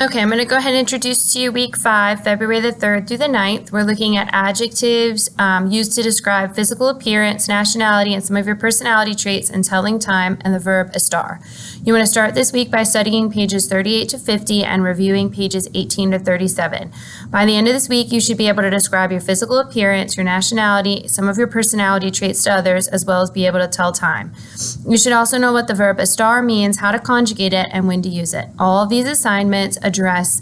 Okay, I'm going to go ahead and introduce to you week 5, February the 3rd through the 9th. We're looking at adjectives used to describe physical appearance, nationality, and some of your personality traits, and telling time, and the verb estar. You want to start this week by studying pages 38 to 50 and reviewing pages 18 to 37. By the end of this week, you should be able to describe your physical appearance, your nationality, some of your personality traits to others, as well as be able to tell time. You should also know what the verb estar means, how to conjugate it, and when to use it. All of these assignments address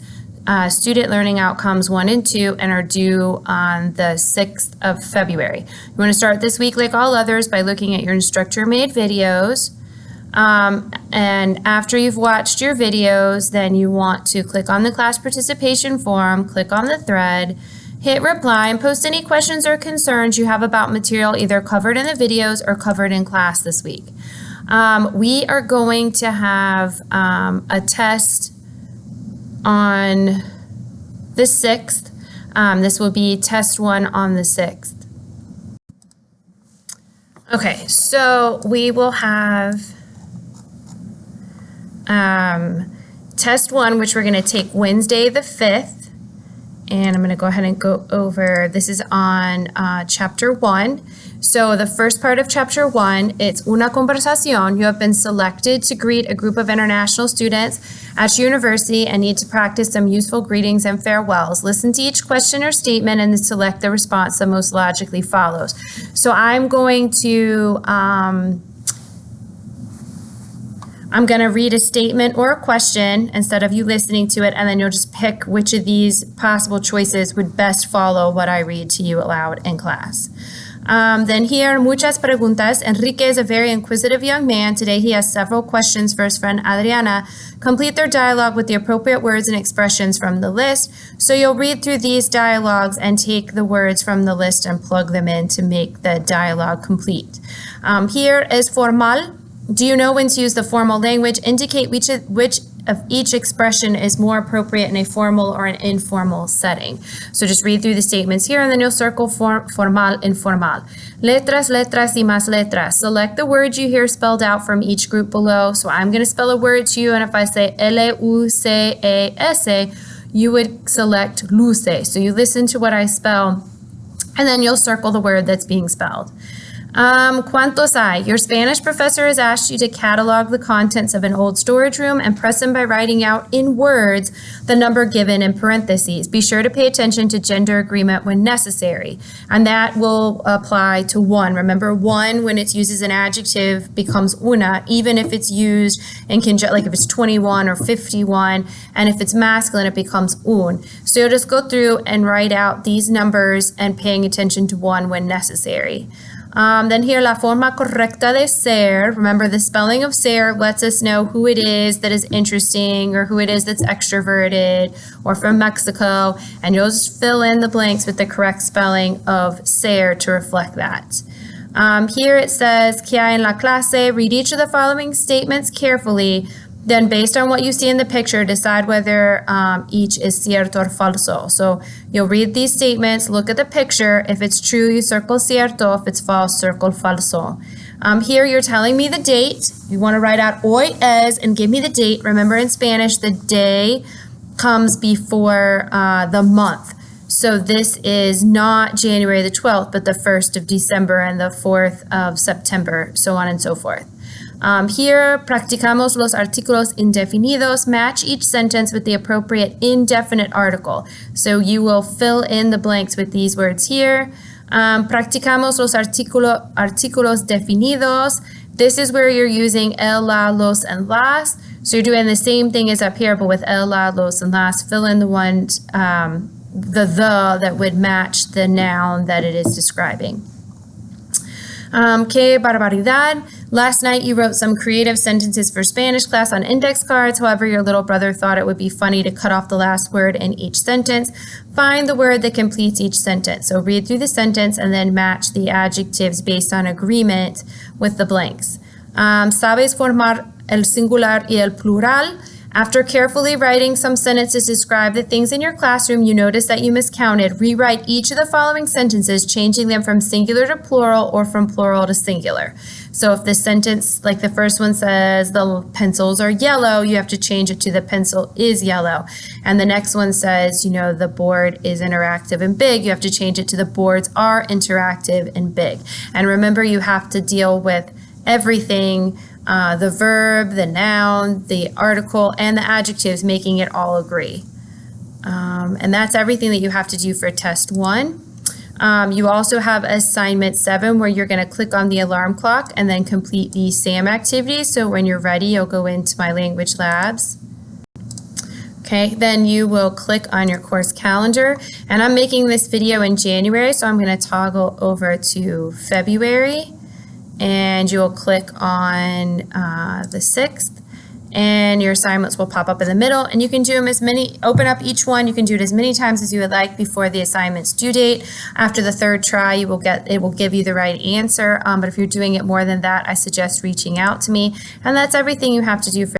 student learning outcomes 1 and 2 and are due on the 6th of February. You want to start this week like all others by looking at your instructor-made videos. And after you've watched your videos, then you want to click on the class participation form, click on the thread, hit reply, and post any questions or concerns you have about material either covered in the videos or covered in class this week. We are going to have a test on the 6th. This will be test 1 on the 6th. Okay, so we will have test 1, which we're going to take Wednesday the 5th. And I'm going to go ahead and go over, this is on chapter 1. So the first part of chapter 1, it's una conversación. You have been selected to greet a group of international students at your university and need to practice some useful greetings and farewells. Listen to each question or statement and then select the response that most logically follows. So I'm going to read a statement or a question instead of you listening to it, and then you'll just pick which of these possible choices would best follow what I read to you aloud in class. Then here, muchas preguntas. Enrique is a very inquisitive young man. Today he has several questions for his friend Adriana. Complete their dialogue with the appropriate words and expressions from the list. So you'll read through these dialogues and take the words from the list and plug them in to make the dialogue complete. Here is formal. Do you know when to use the formal language? Indicate which of each expression is more appropriate in a formal or an informal setting. So just read through the statements here, and then you'll circle formal, informal. Letras, letras, y más letras. Select the words you hear spelled out from each group below. So I'm going to spell a word to you, and if I say L-U-C-A-S-A, you would select luce. So you listen to what I spell, and then you'll circle the word that's being spelled. Cuantos hay? Your Spanish professor has asked you to catalog the contents of an old storage room and press them by writing out in words the number given in parentheses. Be sure to pay attention to gender agreement when necessary, and that will apply to 1. Remember, 1, when it's used as an adjective, becomes una, even if it's used in conjunction, like if it's 21 or 51, and if it's masculine, it becomes un. So you'll just go through and write out these numbers and paying attention to 1 when necessary. Then here, la forma correcta de ser. Remember, the spelling of ser lets us know who it is that is interesting or who it is that's extroverted or from Mexico, and you'll just fill in the blanks with the correct spelling of ser to reflect that. Here it says, ¿Qué hay en la clase? Read each of the following statements carefully. Then, based on what you see in the picture, decide whether each is cierto or falso. So you'll read these statements, look at the picture. If it's true, you circle cierto. If it's false, circle falso. Here, you're telling me the date. You want to write out hoy es and give me the date. Remember, in Spanish, the day comes before the month. So this is not January the 12th, but the 1st of December and the 4th of September, so on and so forth. Here, practicamos los artículos indefinidos. Match each sentence with the appropriate indefinite article. So you will fill in the blanks with these words here. Practicamos los artículos definidos. This is where you're using el, la, los, and las. So you're doing the same thing as up here, but with el, la, los, and las. Fill in the ones, the that would match the noun that it is describing. Que barbaridad. Last night you wrote some creative sentences for Spanish class on index cards. However, your little brother thought it would be funny to cut off the last word in each sentence. Find the word that completes each sentence. So read through the sentence and then match the adjectives based on agreement with the blanks. Sabes formar el singular y el plural. After carefully writing some sentences to describe the things in your classroom you notice that you miscounted, rewrite each of the following sentences, changing them from singular to plural or from plural to singular. So if the sentence, like the first one says the pencils are yellow, you have to change it to the pencil is yellow. And the next one says, the board is interactive and big, you have to change it to the boards are interactive and big. And remember, you have to deal with everything, the verb, the noun, the article, and the adjectives, making it all agree. And that's everything that you have to do for test 1. You also have assignment 7 where you're going to click on the alarm clock and then complete the SAM activity. So when you're ready, you'll go into My Language Labs. Okay, then you will click on your course calendar. And I'm making this video in January, so I'm going to toggle over to February. And you'll click on the 6th, and your assignments will pop up in the middle, and you can do them open up each one, you can do it as many times as you would like before the assignment's due date. After the 3rd try, it will give you the right answer, but if you're doing it more than that, I suggest reaching out to me, and that's everything you have to do for